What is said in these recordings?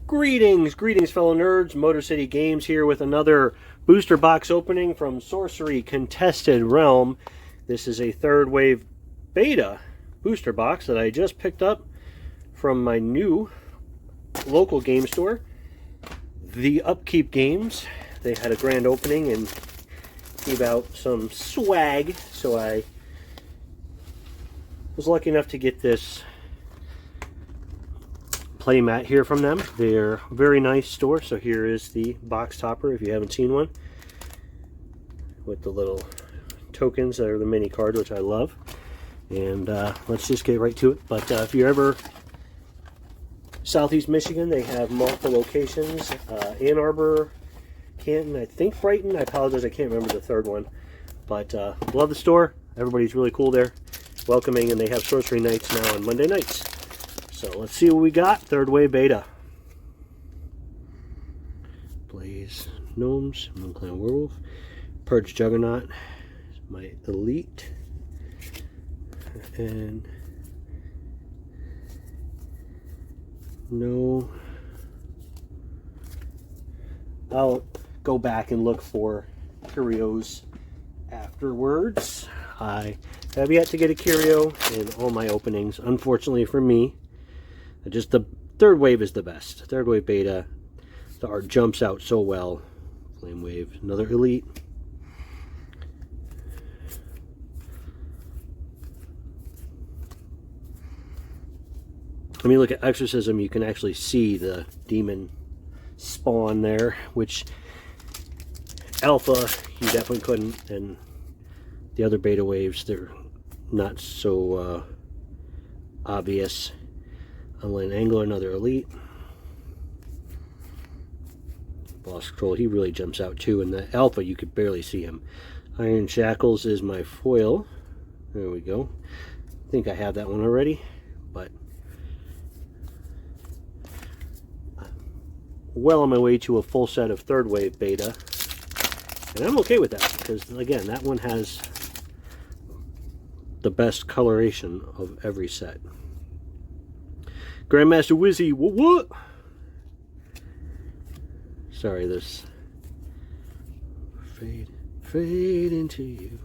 Greetings, fellow nerds. Motor City Games here with another booster box opening from Sorcery Contested Realm. This is a third wave beta booster box that I just picked up from my new local game store, The Upkeep Games. They had a grand opening and gave out some swag, so I was lucky enough to get this play mat here from them. They're a very nice store. So here is the box topper if you haven't seen one, with the little tokens that are the mini cards, which I love. And let's just get right to it. But if you're ever Southeast Michigan, they have multiple locations. Ann Arbor, Canton, I think Brighton. I apologize, I can't remember the third one. But love the store. Everybody's really cool there, welcoming, and they have sorcery nights now on Monday nights. So let's see what we got. Third wave beta. Blaze Gnomes, Moonclan Werewolf, Purge Juggernaut, my elite, and no. I'll go back and look for curios afterwards. I have yet to get a curio in all my openings, unfortunately for me. Just the third wave is the best. Third wave beta, the art jumps out so well. Flame Wave, another elite. I mean, look at Exorcism. You can actually see the demon spawn there, which alpha you definitely couldn't, and the other beta waves, they're not so obvious. Unland Angler, another elite. Boss Control, he really jumps out too. In the alpha, you could barely see him. Iron Shackles is my foil. There we go. I think I have that one already, but well on my way to a full set of third wave beta, and I'm okay with that because, again, that one has the best coloration of every set. Grandmaster Wizzy, what? Sorry, this fade into you.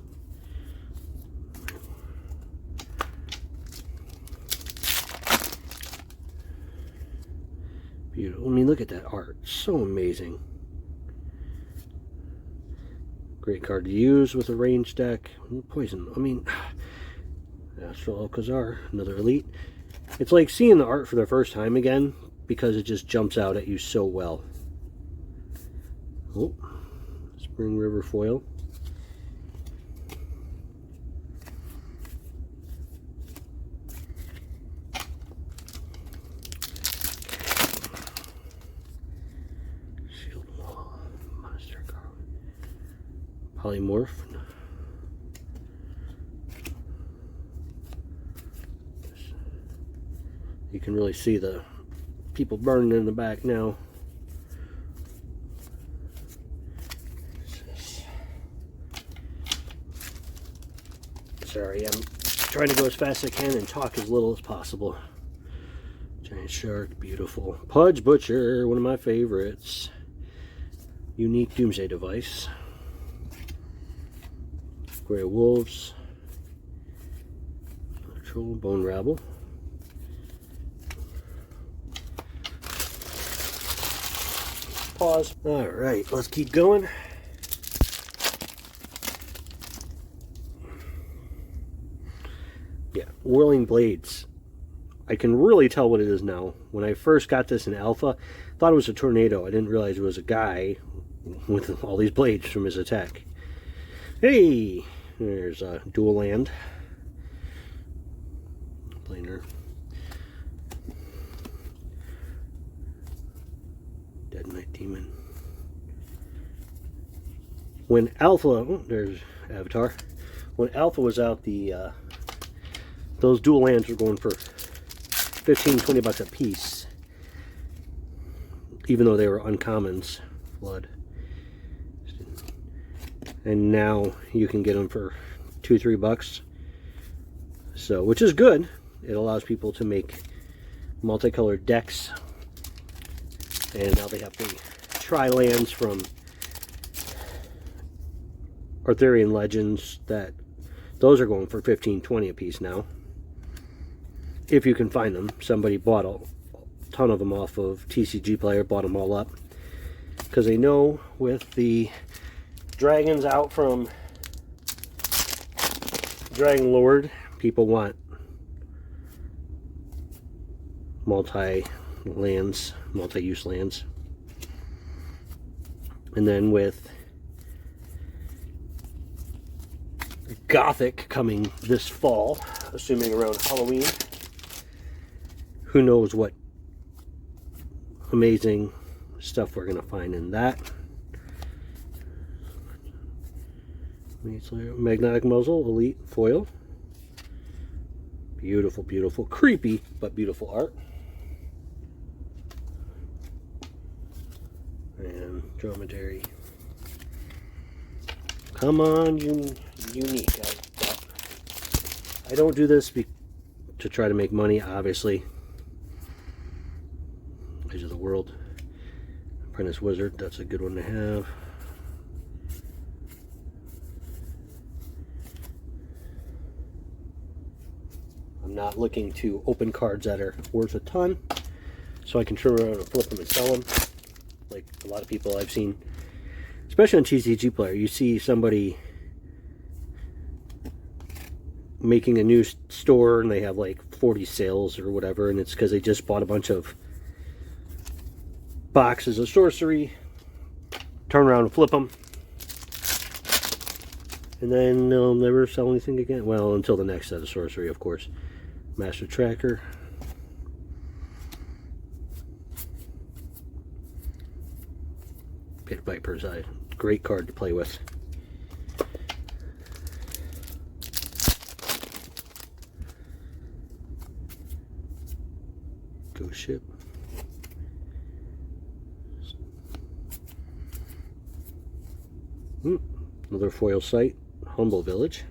Beautiful. I mean, look at that art. So amazing. Great card to use with a range deck. Poison. I mean, Astral Alcazar, another elite. It's like seeing the art for the first time again because it just jumps out at you so well. Oh, Spring River foil. Shield Wall, Monster Card, Polymorph. You can really see the people burning in the back now. Sorry, I'm trying to go as fast as I can and talk as little as possible. Giant Shark, beautiful. Pudge Butcher, one of my favorites. Unique Doomsday Device. Grey Wolves. Troll, Bone Rabble. Pause. All right, let's keep going. Yeah, Whirling Blades. I can really tell what it is now. When I first got this in alpha, I thought it was a tornado. I didn't realize it was a guy with all these blades from his attack. Hey, there's a dual land. Planer. Dead Knight Demon. When alpha, oh, there's Avatar. When alpha was out, those dual lands were going for 15-20 bucks a piece, even though they were uncommons. Flood. And now you can get them for $2-3 bucks. So, which is good. It allows people to make multicolored decks And now they have the tri-lands from Arthurian Legends, that those are going for $15-20 a piece now, if you can find them. Somebody bought a ton of them off of TCG Player, bought them all up, because they know with the dragons out from Dragon Lord, people want multi-lands, multi-use lands. And then with Gothic coming this fall, assuming around Halloween, who knows what amazing stuff we're going to find in that. Magnetic muzzle, elite foil. Beautiful, beautiful, creepy, but beautiful art. And dromedary. Come on, unique. I don't do this to try to make money, obviously. Edge of the World. Apprentice Wizard, that's a good one to have. I'm not looking to open cards that are worth a ton, so I can turn around and flip them and sell them. Like a lot of people I've seen, especially on TCG Player, you see somebody making a new store and they have like 40 sales or whatever, and it's because they just bought a bunch of boxes of Sorcery, turn around and flip them, and then they'll never sell anything again. Well, until the next set of Sorcery, of course. Master Tracker. Pit Viper's Eye. Great card to play with. Ghost Ship. Another foil site. Humble Village.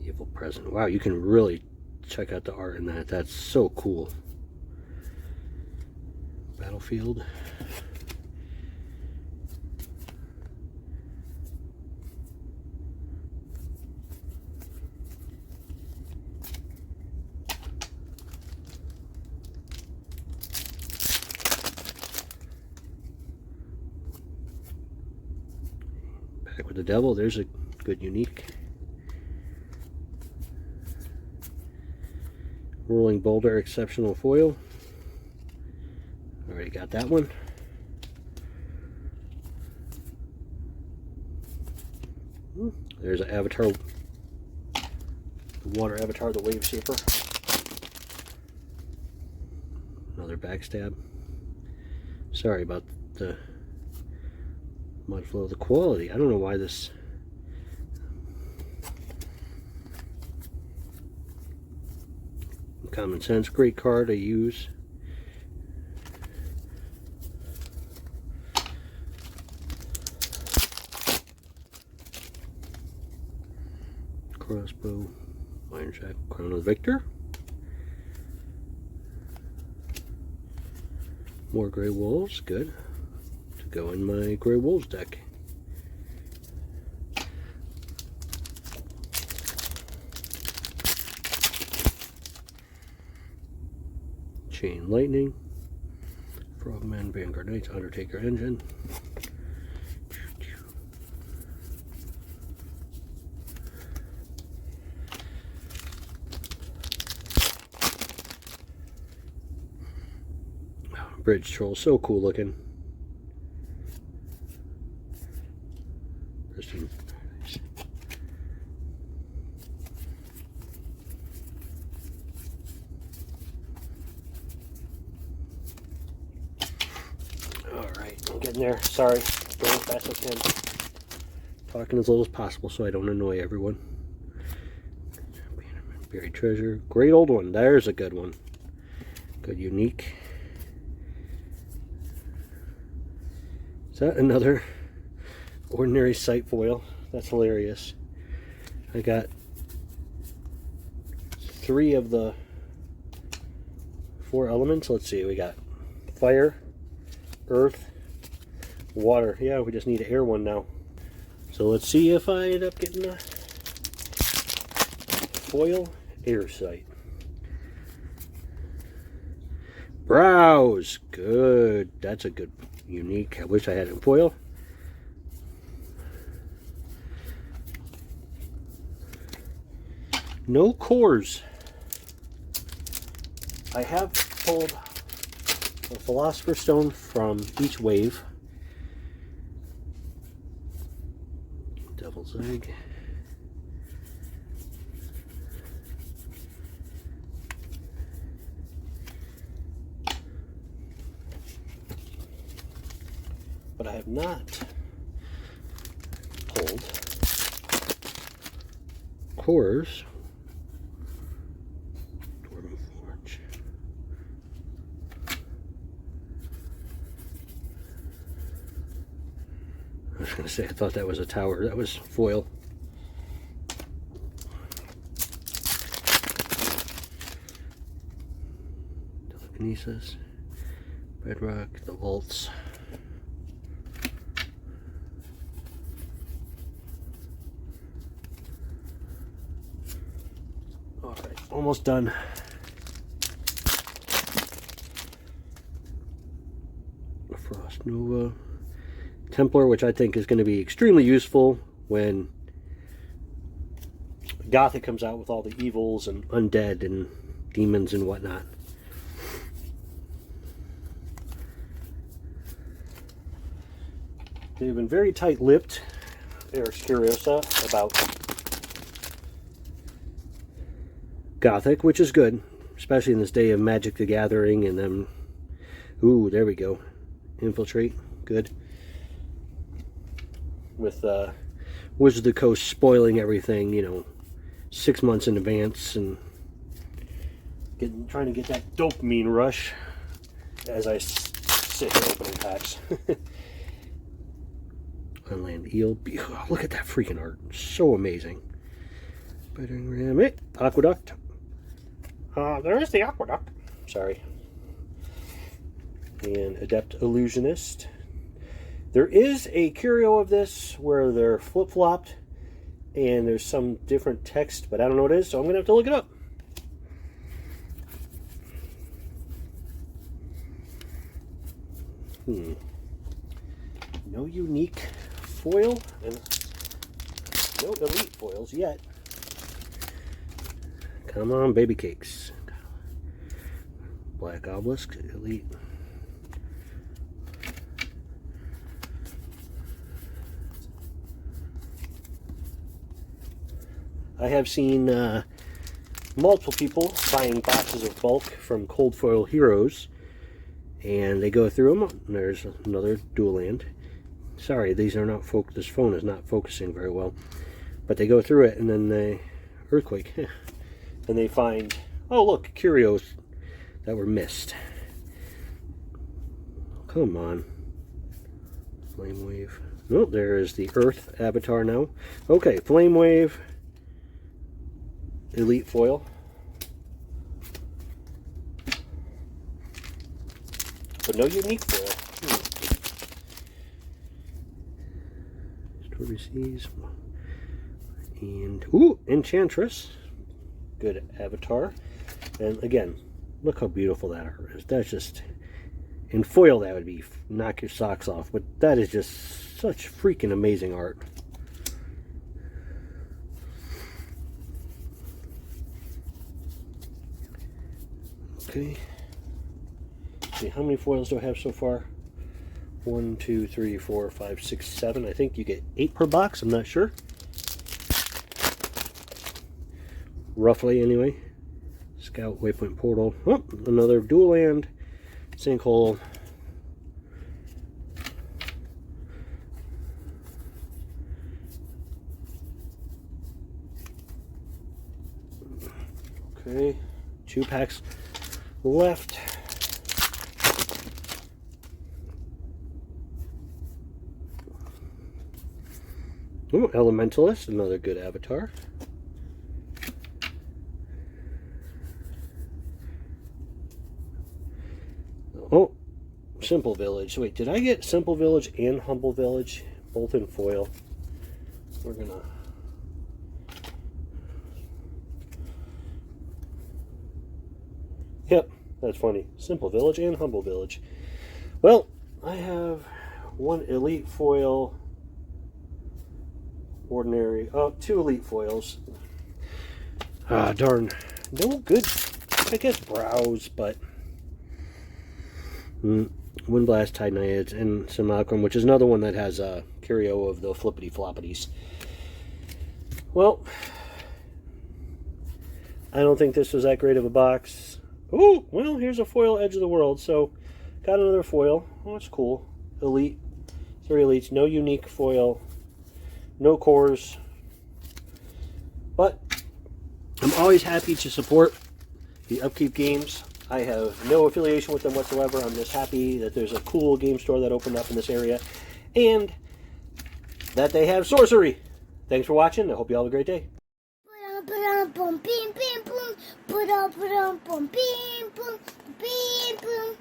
Evil Present. Wow, you can really check out the art in that. That's so cool. Battlefield. Back with the Devil. There's a good unique. Rolling Boulder Exceptional Foil. Already got that one. There's an Avatar, the Water Avatar, the Wave Shaper. Another Backstab. Sorry about the mud flow. The quality, I don't know why this... Common Sense, great card to use. Crossbow, Iron Shackle, Crown of the Victor. More Grey Wolves, good. To go in my Grey Wolves deck. Chain Lightning, Frogman, Vanguard Knights, Undertaker Engine. Bridge Troll, so cool looking. Alright, I'm getting there. Sorry, going as fast as I can. Talking as little as possible so I don't annoy everyone. Buried Treasure. Great old one. There's a good one. Good unique. Is that another ordinary sight foil? That's hilarious. I got 3 of the 4 elements. Let's see, we got fire, earth, water. Yeah, we just need an air one now. So let's see if I end up getting a foil air sight. Browse. Good. That's a good unique. I wish I had it in foil. No cores. I have pulled a Philosopher's Stone from each wave. Devil's Egg. But I have not pulled cores. Dwarven Forge. I was going to say, I thought that was a tower. That was foil. Telekinesis, Bedrock, the Vaults. Alright, almost done. Frost Nova. Templar, which I think is going to be extremely useful when Gothic comes out with all the evils and undead and demons and whatnot. They've been very tight-lipped, Ars Curiosa, about Gothic, which is good, especially in this day of Magic the Gathering and them. Ooh, there we go. Infiltrate, good. With Wizards of the Coast spoiling everything, you know, 6 months in advance, and trying to get that dopamine rush as I sit here opening packs. Unland Eel. Oh, look at that freaking art. So amazing. Battering Ram. Aqueduct. There is the Aqueduct. Sorry. And Adept Illusionist. There is a curio of this where they're flip-flopped and there's some different text, but I don't know what it is, so I'm going to have to look it up. No unique foil and no elite foils yet. Come on, baby cakes. Black Obelisk, elite. I have seen multiple people buying boxes of bulk from Cold Foil Heroes, and they go through them. And there's another dual land. Sorry, these are not this phone is not focusing very well. But they go through it, and then they earthquake, and they find, oh look, curios that were missed. Come on, Flame Wave. Oh, there is the Earth avatar now. Okay, Flame Wave. Elite foil. But no unique foil. Stormy Seas. And, ooh, Enchantress. Good avatar. And again, look how beautiful that art is. That's just, in foil that would be knock your socks off. But that is just such freaking amazing art. Okay. See, how many foils do I have so far? 1, 2, 3, 4, 5, 6, 7. I think you get 8 per box. I'm not sure. Roughly, anyway. Scout, Waypoint Portal. Oh, another dual land. Sinkhole. Okay. 2 packs left. Ooh, Elementalist, another good avatar. Oh, Simple Village. Wait, did I get Simple Village and Humble Village? Both in foil. We're gonna... Yep, that's funny. Simple Village and Humble Village. Well, I have one Elite Foil, Ordinary... Oh, two Elite Foils. Ah, darn. No good, I guess, Browse, but... Windblast, Tide Naiads, and Simulacrum, which is another one that has a curio of the flippity floppities. Well, I don't think this was that great of a box. Oh, well, here's a foil Edge of the World, so got another foil. Oh, that's cool. Elite, 3 elites, no unique foil, no cores. But I'm always happy to support the Upkeep games. I have no affiliation with them whatsoever. I'm just happy that there's a cool game store that opened up in this area and that they have Sorcery. Thanks for watching. I hope you all have a great day. Boom, boom, boom, boom, boom, boom, boom, boom, boom, boom, boom, boom.